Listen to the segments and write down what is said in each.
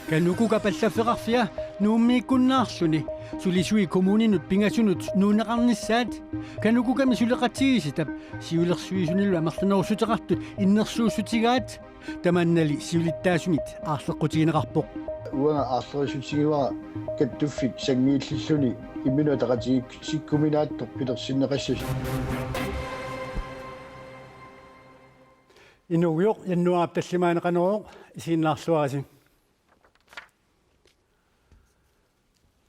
Kanukuka pallafeqarfia nuummiikkunnaarluni sulisui kommuninut pingasunut nuuneqarnissaat kanukukami suleqatigisitap siulersuisunillu amarlunerussuteqartut innersuussutigaat tamannali siulittaasumit aarleqqutigineqarpoq uanga aarlerisutigilua kattuffik sangiillilluni imminutaqatigik sikkuminaattoq pilersinneqassas inuuyoq yannuaap tallimaaneqaneroq isiinnaarluarasi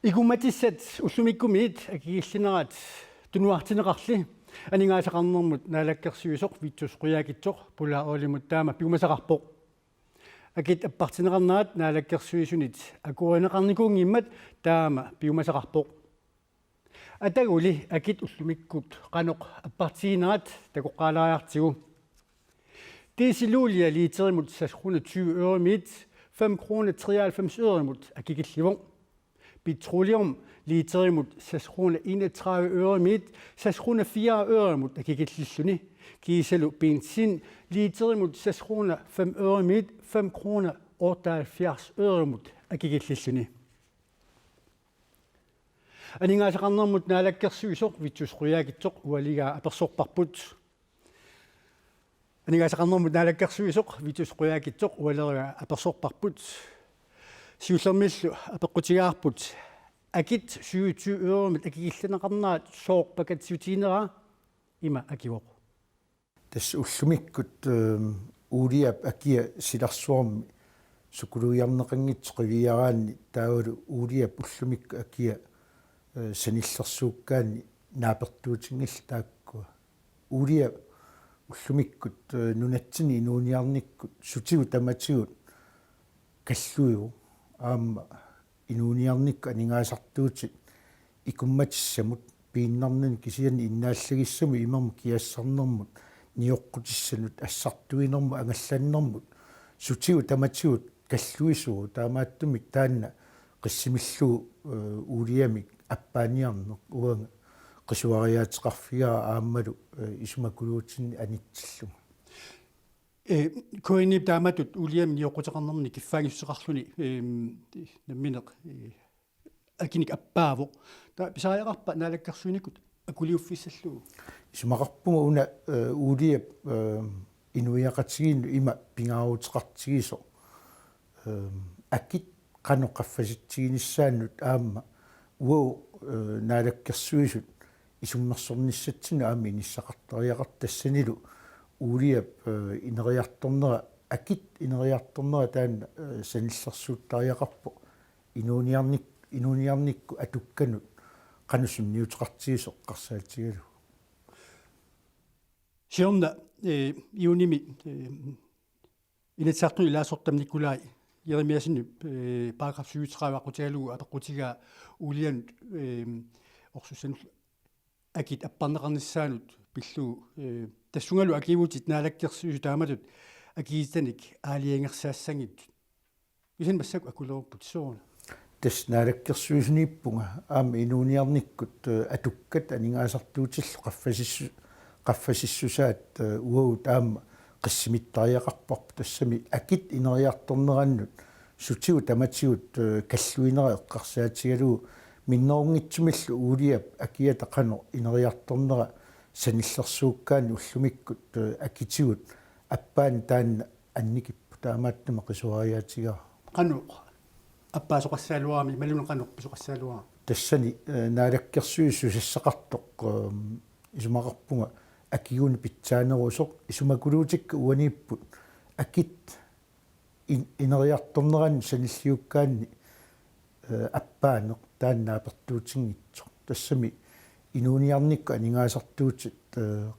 ikumatissat ullumikkumit akigillinerat tunuartineqarli aningaasaqarnermut naalakkersuisoq vitsus quyaakitsoq pulaaolimut taama piumasaqarpoq akit appartineqarnaat naalakkersuisunit akuaneqarnikuungimmat taama piumasaqarpoq ataguli akit ullumikkut qanoq appartiginerat takoqqaalaariartigu tiisiluulia liiterimut 620 euromit 5 kroner 93 euromut akigillivoq petroleum liiterimut 631 euromit 604 euromut akigillilluni kiisalu bensin liiterimut 605 euromit 5 kroner 78 euromut akigillilluni aningaasaqarnermut naalakkersuisoq vitsus quyaakitsoq ualigaa apersorparput aningaasaqarnermut naalakkersuisoq vitsus quyaakitsoq ualerigaa apersorparput siullermillu apeqqutigaarput akit 27 euromit akigillineqarnaat soorpakatsiutiinera ima akivoq tas ullumikkut uuliap akia silarsuarmi sukuluiarneqanngit qiviaraanni taavalu uuliap ullumik akia sanillersuukkaanni naapertuutingill taakkua uuliap ullumikkut nunatsini inuuniarnikkut sutigu tamatigut kalluiu aamma inuuniarnikku aningaasartuutit ikummatissamut piinnarnin kisiani innaallagissami imermu kiassarnermut nioqqutисsanут ассартуинерму ангалланнэрмут сутигу таматигут каллуисуу таамааттумик таанна қиссимиллуу уулиамик аппааниарнеқ уанга қисуариаатеқарфигаа ааммалу исумакулуутинни анитсиллу коинип тааматут уулиами ниоққутеқарнерни киффаагиссеқарлуни намминеқ акиник аппаавоқ та писариақарпа наалаккерсуиникут акулиуффиссаллугу исумақарпуга уна уулиап инуиақатигиинну има пингаарутеқартигисо акит каноққаффаситсигиниссааннут аама уо наалаккерсуисут исуммерсорниссатсина аами иниссақарториақар тассанилу уулиап инериарторнера акит инериарторнера таанна саниллерсууттариақарпо инуниарникку атукканут qanusum niuteqartigisoq qarsaatigalu siorna iunimi inatsartuni ilaasortam nikulai jeremiasinni paragraf 37 aqutigalugu apeqqutigaa uulianut orsussanul akit apparneqarnissaanut pillu tassungalu akiivutit naalakkersuisu taamatut akiitanik aaliangersaassangit isen massaku akuleruput soorna tas naalakkersuisuniippunga aama inuuniarnikkut atukkat aningaasartuutillu qaffasissusaat uagut aama qissimittariaqarparpu tassami akit ineriartornerannut sutigu tamatigut kalluinere eqqarsaatigalugu minnerungitsimillu uuliap akiata qano ineriartornera sanillersuukkaanni ullumikkut akitigut appaan taanna annikippu taamaattama qisuariaatigaa qanuq аппаасоқассаалуарами малунеқанерписоқассаалуара тассани наалаккерсуиссу сассақартоқ исумақарпунга акигуни питсаанерусоқ исумакулуутикка уанииппут акит инериарторнеран саниллиуккаанни аппаанеқ тааннаапертуутингитсоқ тассами инуниарникку анигаасартуутит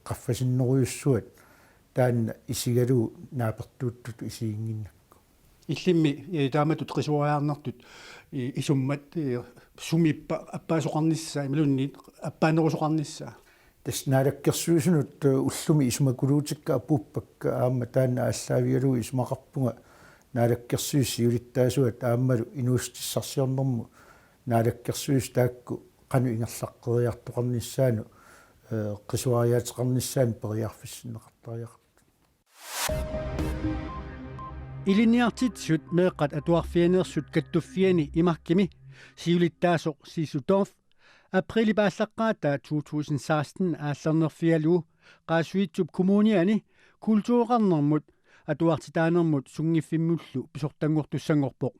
qaffasinneriussuat таанна исигалуу наапертууттут исиингинна иллимми тааматут qisuariarnertut isummat sumippa appaasuqarnissaa imalunni appaanерусоqarnissaa тас наалаккерсуисунут уллуми исумакулуутикка апууппакка аама таанна ааллаавигалуу исумақарпунга наалаккерсуис юлиттаасуат ааммалу инуустиссарсиорнэрму наалаккерсуис таакку qaну ингерлаққериартоқарниссаану qisuariateqarnissaан периарфиссиннеқартариақарт Iliniartitsut meeqqat atuarfianeersut kattuffiani imarkimi siulittaasoq siisutorf aprili paallaqqaata 2016 aallernerfialu qaasuitsup kommuniani kultuuqarnermut atuartitaanermut sungiffimullu pisortangortussangorpoq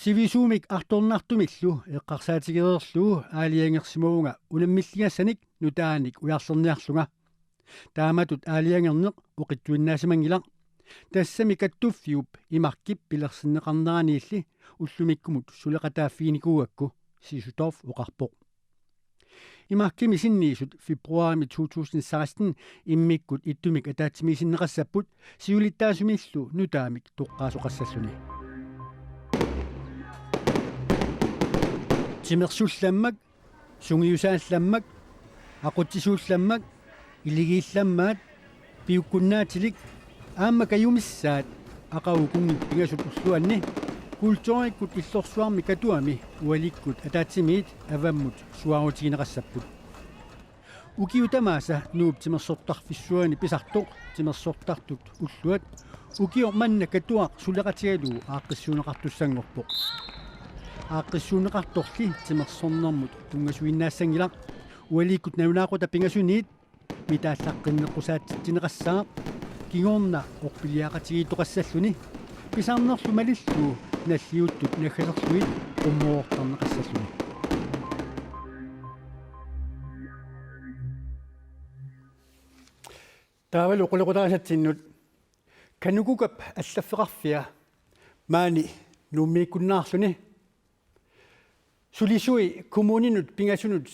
sivisuumik artornartumillu eqqarsaatigereerlu aaliangersimuunga unammilligassanik nutaanik ujarlerniarlunga taamatut aaliangerneq oqittuinnaasimanngilaq тассами каттуффиуп имаркип пилерсиннеқарнераниилли уллумиккумут сулеқатааффиникуугакку сисуторф оқарпоқ имаркими синниисут фебруарми 2016 иммиккут иттумик атаатсимисиннеқассаппут сиулиттаасумиллу нутаамик тоққаасоқассаллуни тимерсулламмак сунгиусаалламмак ақутсисуулламмак илигиилламмаат пиуккуннаатилик аама каюмиссаат ақаугунги пигасут урлуанни культууриккут иллорсуарми катуами уаликкут атаатсимиит аваммут суарутигинеқассаппут укиутамааса нууп тимерсортарфиссуани писартоқ тимерсортартут уллуат укиор манна катуақ сулеқатигалуу ааққиссуунеқартуссангорпоқ ааққиссуунеқарторли тимерсорнэрмут тунгасуиннаассангилақ уаликкут навунаақута пингасуниит митааллаққиннеққусаатсинеқассаа кигорна орпилиақатигиитоқассаллуни писаарнерлу малиллуу наллиуттут наггасерлуит уммоортарнеқассаллуни таавалу қулеқутаасатсиннут канукукап аллаффеқарфиа маани нуммиккуннаарлуни сулисуи коммунинут пингасунут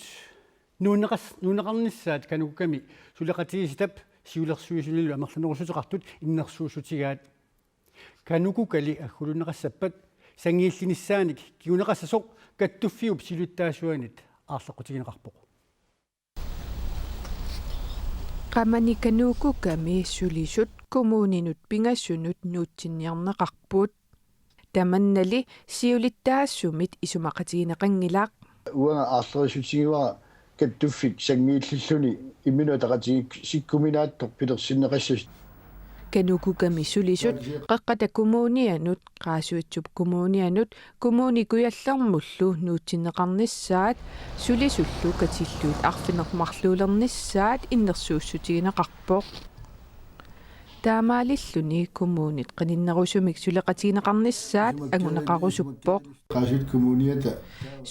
нуунеқарниссаат канукуками сулеқатигиситап сиулерсуисулилу амерланерусутеқартут иннерсуусутигаат канукукали аггулунеқассаппат сангииллиниссааник кигунеқассасоқ каттуффиуп силуттаасуанит аарлаққутигинеқарпоқ qamani kanukukami sulisut kommuninut pingasunut nuutsinniarneqarpuut tamannali siulittaassumit isumaqatigineqanngilaq уанга аарлерисутигуара каттуффик сангииллиллуни имминутақатигик сиккуминааттор пилерсиннеқассас kanukukami sulisut qaqqata kommunianut qaasuitsub kommunianut kommunikuyallermullu nuutsinneqarnissaat sulisullu katilluut arfinermarluulernissaat innersuussutigineqarpoq таамаалиллуни коммунит qaninnerusumik suleqatigineqarnissaat anguneqarusuppoq qaasut kommuniata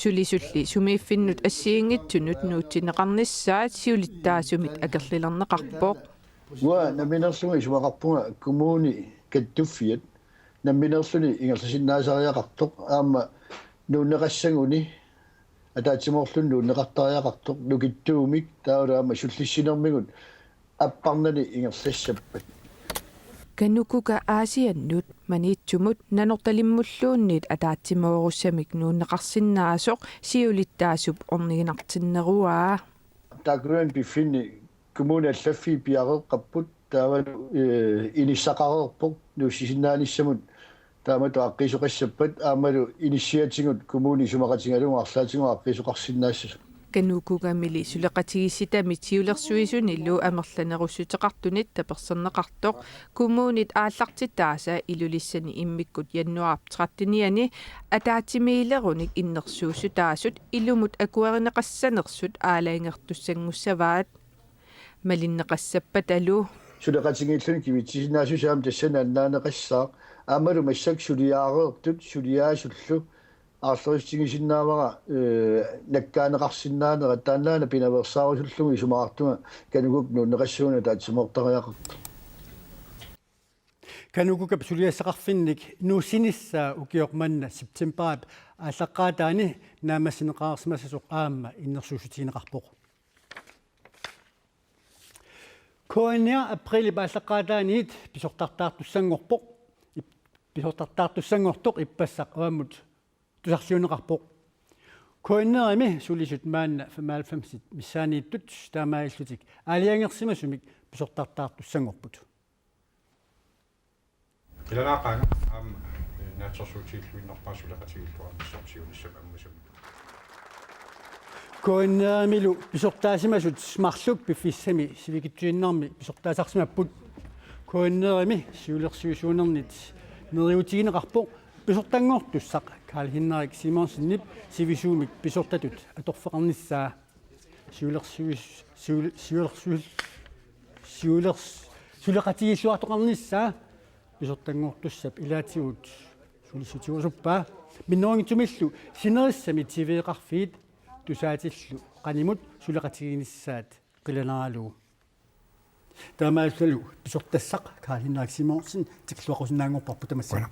sulisulli sumiiffinnut ассиингитсунут nuutsinneqarnissaat siulittaasumit акерлилернеқарпоq уа наминерлуги суақарпунга коммуни каттуффиат наминерлуни ингерласиннаасариақартоқ аама нуунеқассагуни атаатсимоорлун нуунеқартариақартоқ нукиттуумик таулаама суллиссинермигут аппарнани ингерлассаппат канукука аасианнут маниитсумут нанорталиммуллуунниит атаатсимоорусsamik нуунеқарсиннаасоқ сиулиттаасуп орнигинартиннеруаа такруан пиффини коммуни аллаффи пиареққаппут таавалу инissaqareerpoq нуссисиннааниссамут таамату аққисоқассаппат аамалу иниссиатингут коммуни сумақатингалуга арлаатингуа аққисоқарсиннаассас канукугамили сулеқатигисситами тиулерсуисуниллу амерланеруссутеқартунит таперсернеқартоқ коммунит ааллартитааса илулиссани иммиккут яннуарп 13-ниани атаатимиилеруник иннерсуусутаасут илумут акуаринеқассанерсут аалаингертуссангуссаваат малиннеқассаппаталу сулеқатингиллуни кивитсисиннаасусаам тассана аннаанеқассаа аамалу массак сулиаареертут сулиаасуллу аарлерistигисиннаавара наккаанеқарсиннаанера тааннаана пинаверсаарусуллуги сумаартунга канукук нуунеқассууна таатсимоортариақар канукукап сулиассақарфинник нуусиниссаа укиорманна септемберап ааллаққаатаани наамассинеқарсимассасоқ аама иннерсуусутигинеқарпоқ коиниа априли пааллаққаатааниит писортартаартуссангорпоқ писортартаартуссангортоқ иппассақ аамут тусарсиунеқарпоқ коиннерами сулисут маанна 95 миссаанииттут таамаиллутик аалиангерсимасумик писортартаартуссангорпут иланаақаана аама наатсорсуутииллуиннарпаасулеқатигиллуарми сорсиунissam аммасум коиннерамилу писортаасимасут марлук пиффиссами сивикитсуиннарми писортаасарсимаппут коиннерами сиулерсуусуунернит neriutigineqarpoq pisortanngortussaq Karl Hinrik Simonsen sivisuumik pisortatut atorfeqarnissaa suleqatigissuartoqarnissaa pisortanngortussap ilaatigut sulisutiusuppaa minnoringtumillu sinerissami tiveeqarfiit tusaatillu qanimut suleqatiginissaat qilanaraluu taamaallu pisortassaq Karl Hinrik Simonsen tikluaqusinaangorparpu tamassana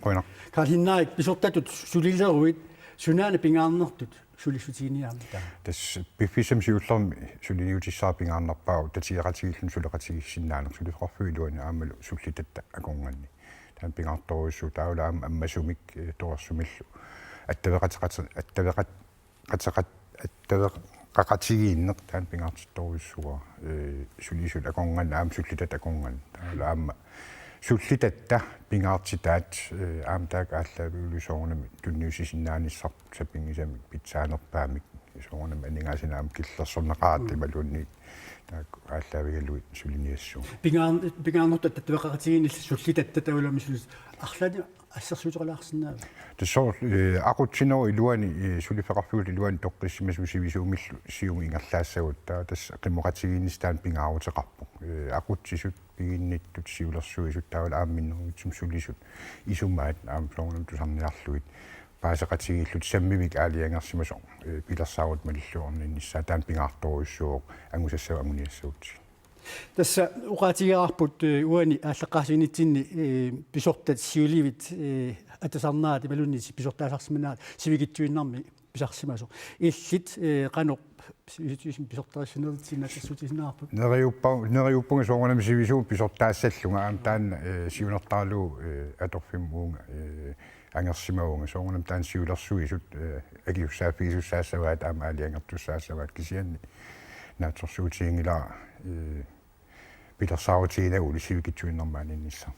qoina Karl Hinrik pisortatut sulileruit sunaana pingaarnertut sulisutiiniaamta tas piffisam siullermi suliniutissaa pingaarnerpaa tatiaqatigillun suleqatigissinnaanaq suliqorfuiluani aamalu sullitatta akornganni taan pingaartoruissu taulaam ammasumik torassumillu attaqatigiinneq taan pingaartittoruissuga sulisut akornganna aam sullitat akorngan taulaamma sullitatta pingaartitaat aamtaak aallavulusoornami tunniusisinnaanissar sapingisami pitsaanerpaamik soornami aningaasinaam killersorneqarat imaluunni taak aallavigaluit suliniassuu pingaarnertu tattavaqaqatigiinilla sullitatta taulami sulis arlani ассерсуутерлаарсинаа тусоор акутсиноо илуани сулифеқарфуут илуани тоққиссимасу сивисуумиллу сиуми ингерлаассагут таа тасс қиммоқатигииннистаан пингаавутеқарпу акутсисут пигинниттут сиулерсуисут таавал аамминнерутсум сулисут исумаат аам соорнам тусарниарлуит паасеқатигииллут саммивик аалиангерсимасо пилерсаарут малиллуорниннссаа таан пингаарторуиссуоқ ангусассава амуниассаутси tässä uqaatigaarput uani ааллеққаасигинитсинни писортат сиуливит атасарнаат ималуннити писортаасарсиманаат сивигитсуиннарми писарсимасо иллит qanoq писортаасинеритсинна тассутисинаарпут нериуппунга соорнами сивисуу писортаассаллунга аам таан сиунертаалуу аторфим уунга ангерсимаунга соорнам таан сиулерсуисут агиуссаафигисуссаассаваат аама аалиангертуссаассаваат кисианни наатсорсуутиингила пилерсаавутиина улисивикитсуиннэрмааниннисса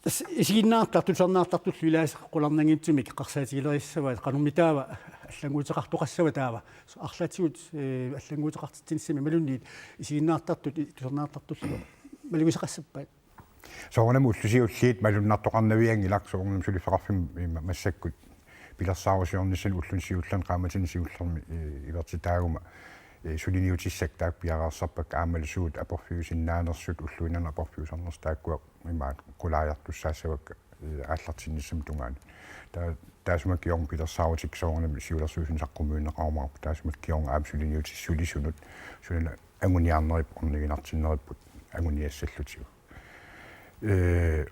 тас исигиннаартартусарнаартартуллу илаасеққуларнангитсумик қарсаатигилериссаваат қанумитаава аллангуутеқартоқассава таава арлаатигут аллангуутеқартитсинссими малунниит исигиннаартартут тусарнаартартуллу малугисеқассаппаат соорнаму уллусиуллиит малуннартоқарнавиангилақ соорнам сулифеқарфим массаккут пилерсаавусиорниссан уллун сиуллан qaamatin сиуллерми ивертитаагума сулиниутиссак таак пиараарсарпак аамалсуут апорфиусиннаанерсут уллуинана апорфиусарнерс тааккуа имаат qulaajartussaassavak ааллартинниссам тунгаани таасумак киорн пилерсаавутик соорнами сиулерсуусин саққумуиннеқармаарпу таасумак киорн аам сулиниутиссулисунут сулина ангуниарнерип орнигинартиннериппут ангуниассаллутигу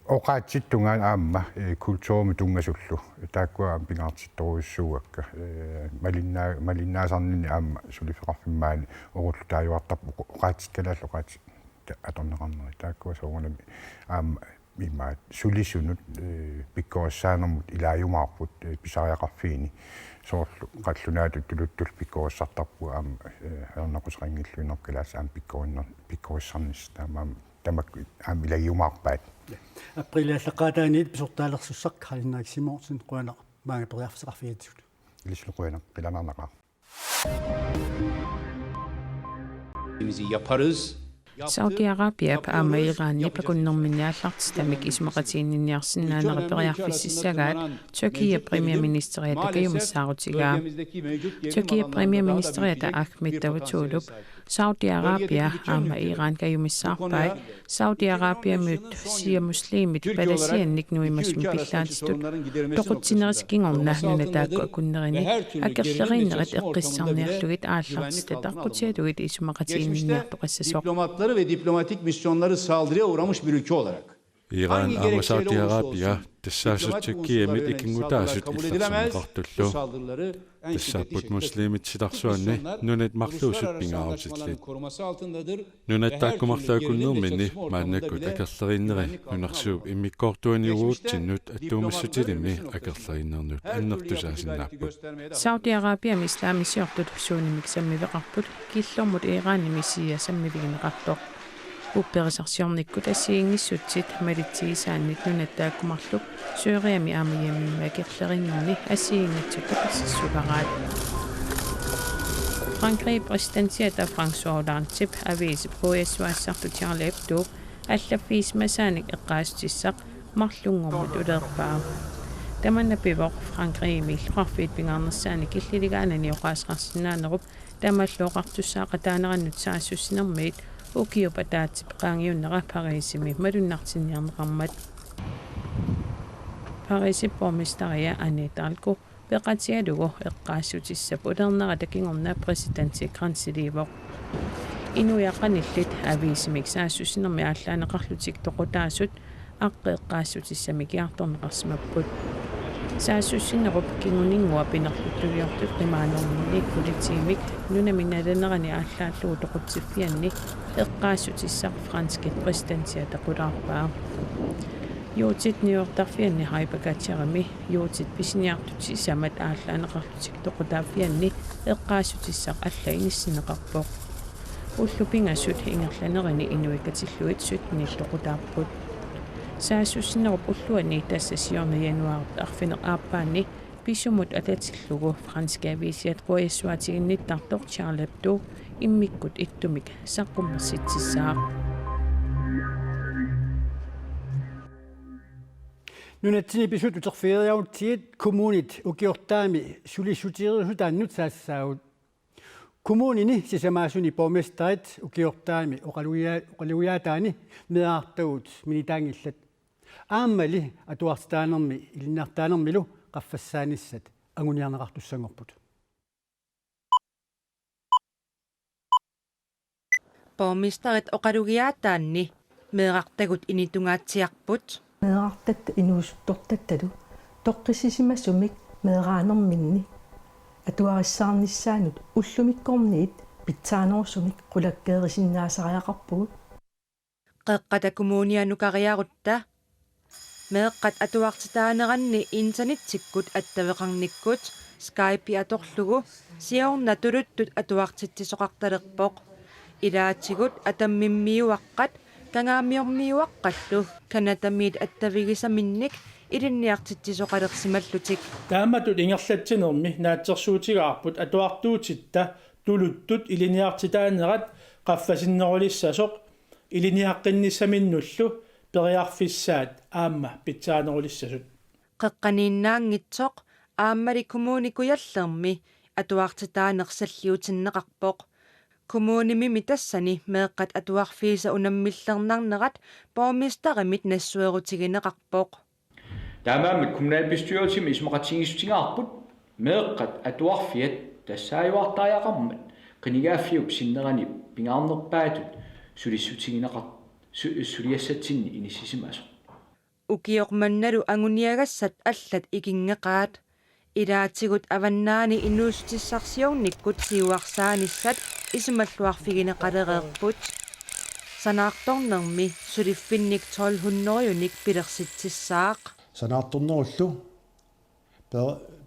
оqaатситтунгаан аама культуурми тунгасуллу тааккуа пингаартитторуиссууакка малиннаасарнини аама сулифеқарфиммаани оруллу таажуартарпу оqaатиккалааллу оqaатик аторнеқарнери тааккуа соорнами аама имаат сулисунут пиккооссаанермут илаажумаарпут писариақарфиини соорлу қаллунаатут тулуттул пиккооссартарпу аама аернақусеқангиллуинеркалаас аама пиккооссарнис таамаама тамак амилаюмаарпаат априлиаллеқаатааниит писортаалерсуссақ Karl Hinrik Simonsen қуана маанга периарфисеқарфиатсут илислуқуина қиланарнақаа yaparız. Saudi-Arabia paama Iraanni pakunnerminniaallartis tamik ismaqatiinniarsinnaaneri periarfississagaat Turkiya premierministeriat takayumissaaruutigaa Turkiya premierministeriata Ahmed Davutoglu Saudi-Arabia aama Iraan kayumissaarpai Saudi-Arabia mut sia muslimit palasiannik nuimasmi pillaatistut toqutsineriskingorna nunataakku akunnerini akerlerinnerit eqqissarniarlugit aallartista tarqutialuit ismaqatiinniartoqassasoq Ve diplomatik misyonları saldırıya uğramış bir ülke olarak. Iran ama Saudi-Arabia тассаасутсаккиамит икингутаасут иллерсимеқартуллу тассааппут муслимит силарсуанни нунат марлуусут пингаарутиллит нунаттааккумарлаакуннэрминни мааннаккут акерлериннери нунарсууп иммиккоортуаниуруутсиннут аттуумассутилимни акерлериннернут аннертусаасиннааппут Saudi-Arabia исламисиортут суунимик саммивеқарпут киллэрмут Иранни мисия саммивигинеқартоқ упперисарсиорниккут ассиингиссутсит малитсигисааннит нунаттааккумарлук сууриами аамиямимма керлериннерни ассиингитсукка пассассугараат Frankrig præsidentiata François Hollande avisi proessuassartu Charlie Hebdo allaffiismasaanik eqqaastissaq марлунгормут улеерпаа таманна пивор Франкри миллуарфит пингарнерсаани киллилигаанани оқаасеқарсинаанеруп тамаллооқартуссаақа таанераннут саассуссинермиит укиупа таатип qaangiunnera Parisimi малуннартинниарнеқармат Parisi pormistaria Annetalku peqatialugu eqqaassutissap ulernerata takingorna presidentti Gransilivor inuiaqanillit aviisimik saassusinermi aalлааneqarlutik toqutaasut aqqeqqaassutissami kiartorneqarsimapput saassussinerup kinguningua pinerluttuviortut qimaanorminni politiimik nunaminalernerani aalлааллугу toqutsiffianni eqqaassutissaq franskit presidenttia taqulaarpaa Юутит Нью-Йорк-тарфианни хайпакаатсарами юутит писниартути самат ааллаанеқарлутик тоқутаафианни эққаассутиссақ алла иниссинеқарпоқ уллупингасут ингерланерини инуикатиллуит сутни тоқутаарпут саассуссинеруп уллуани тассасиорна януарт арфинеқ ааппаани писумут ататиллугу франскависиат қуяссуатигинниттартоқ Чарлепту иммиккут иттумик саққуммерситсисаа Nunatini pisut uterferiautiit kommunit ukiortaami sulisutieriusutaannut saassaagut kommunini sisamaasuni borgmesterit ukiortaami oqaluiaataani meaartagut minitaangillat aammali atuartaanermi ilinnaartaanermilu qaffassaanissat anguniarneqartussangorput borgmesterit oqalugiaataanni meeqartagut initungaatsiarput meeqartat inuusuttortattalu toqqissisimassumik meeqaanerminni atuarissaarnissaanut ullumikkorniit pitsaanersumik qulakkeerisinnaasariaqarpugut qeqqata kommunianukariarutta meeqqat atuartitaaneranni internetikkut attaveqarnikkut Skype atorlugu siornatuluttut atuartitsisoqartalerpoq ilaatsigut atammimmiuaqqat kangaamiormiuaqqallu kanatamiit attavigisaminnik ilinniartitsisoqalersimallutik taammatut ingerlatsinermi naatsersuutigaarput atuartuutitta tuluttut iliniartitaanerat qaffasinnерулиссасоq iliniaqqinnisaminnullu periarfissaat aamma pitsaanerulissasut qeqqaniinnaangitsoq aammali kommunikuyallermi atuartitaanersalliutinneqarpoq kommunimimi tassani meeqqat atuarfiisa unammillernernerat borgmesterimit nassuerutigineqarpoq taamaamit kommunalbestyrelsimi ismaqatigisutigaarput meeqqat atuarfiat tassaajuartaajaqarmat qinigaafiup sinnerani pingaarnerpaatut sulissutigineqart suliassatsinni inissisimaso ukiormannalu anguniagassat allat ikingeqaat ilaatigut avannaani inuustissarsiornikkut siuarsaanissat isimalluarfigineqalereerput sanaartornermi suliffinnik 1200-unik pilersitsissaaq sanaartornerullu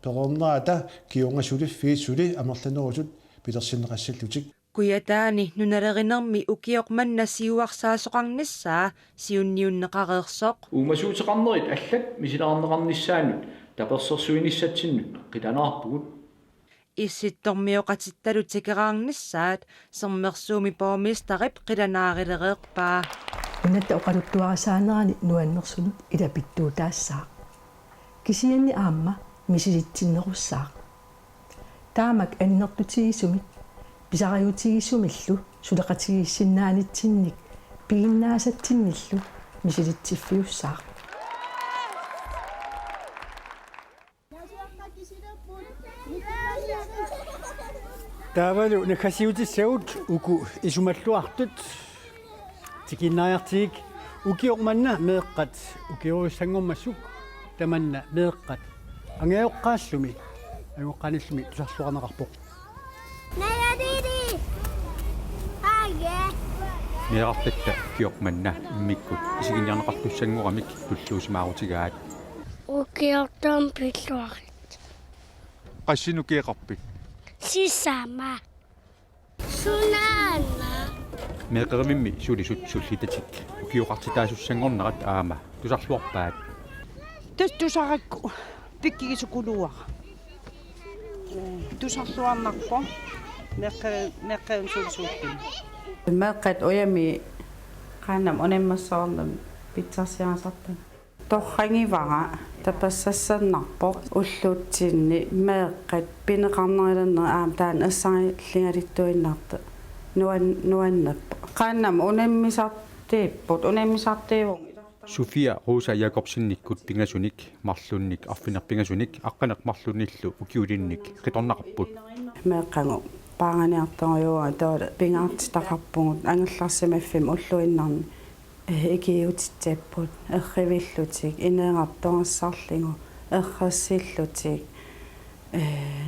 perornaata kiungasuliffiit suli amerlanerusut pilersinneqassallutik kuyataani nunalerinermi ukiormanna siuarsaasoqarnissaa siunniunneqareersoq uumasuuteqarnerit allat misilaarneqarnissaanut tapersersuinissatsinnu qitanaarpugut issittormioqatittalu tikeraarnissaat sermersuumi borgmesterip qilanaaриlereerpaa unatta oqaluttuarisaanерани nuannersunut ilapittuutaassaaq kisianni aamma misilitsinnerussaaq taamak annertutigisumik pisariutigisumillu suleqatigissinnaanitsinnik piginnaasatsinillu misilitsiffiussaaq Taavalu nakasiutissauut uku isumalluartut tikinnaartiik ukiormanna meeqqat ukiorissangormassuk tamanna meeqqat angaoqqaallumi angoqqanillumi tusarluarneqarpoq nayadidi age meeqartatta ukiormanna immikkut isiginniarneqartussanguramik tulluusimaarutigaat ukiortam pilluarit qassinukiaqarpit sisama sunana meeqerimimmi sulisut sullitatik ukiuqartitaasussanngornerat aama tusarluarpaat tussarakku pikkigisukuluara tusarluarnarpo meqqeun sulisuuttun meqqat oyami qaannam onemmassaarnam pitsarsiaasartan торрангивара тапассассаннарпо уллуутсиинни меэккат пинеқарнерилернер аама таан ассари лингалиттуиннарта нуаннаппа qaannam unammisartiipput unammisartiivun Sofia Rosa Jakobsennikkut pingasunik marlunnik affinerpingasunik aqqaneq marlunillu ukiulinnik qitornaqarput meeqqangu paanganiartoriuga toola pingaartitaqarpugut angellarsimaffim ulluinnarni ikiutitsiapput errivillutik ineeqartorassarlingu errassiillutik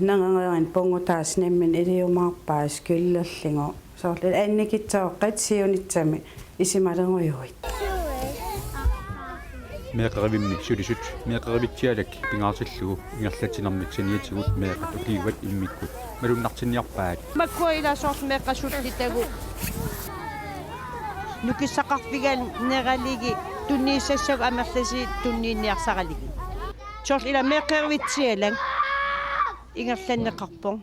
nangangeerin pungutaas nimmin iliumaarpaas kyllerlingu soorli annikitsaoqqat siunitsami isimaleruyuit meeqarivimmi sulisut meeqarivittialak pingaarsillugu ingerlatinermik saniatigut meeqat ukiuvat immikkut malunnartinniarpaat makkuilasoort meeqqasullitagu nukissaqarpigan neraligi tunniissassag amerlasi tunniinniarsaraligi soorl ila meeqarivittialang ingerlanneqarpong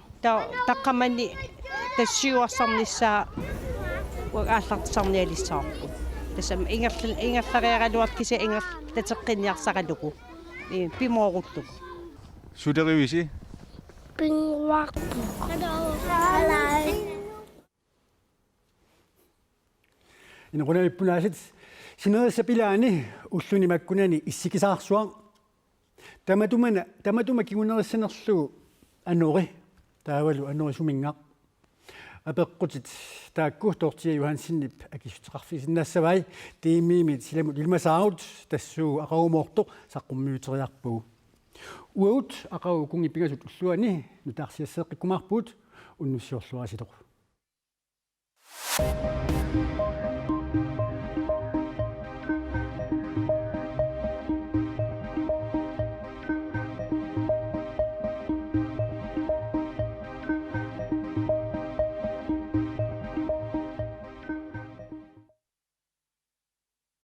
taqqamanni tassiuarsarnissaa waqaallartisarnialissaarpu tasam ingerlariaraluart kisa tateqqinniarsaqalugu pimoorullu suderivisi pingwarpu inqunalippunaasit sinerissapilani ulluni makkunani issikisаарsuar tamatuma kigunerissanerlugu anori taavalu anori sumingaaq apeqqutit taakku tortia Johansinnip akissutaqarfisinnassavai tiimmiimit silamut ilmasaarut tassuu aqarumoorto saqqummiuteriarpuu uut aqaru kungi pingasut ulluani nutaarsiasseeqqikkumaarpuut unnussiorluarasitoq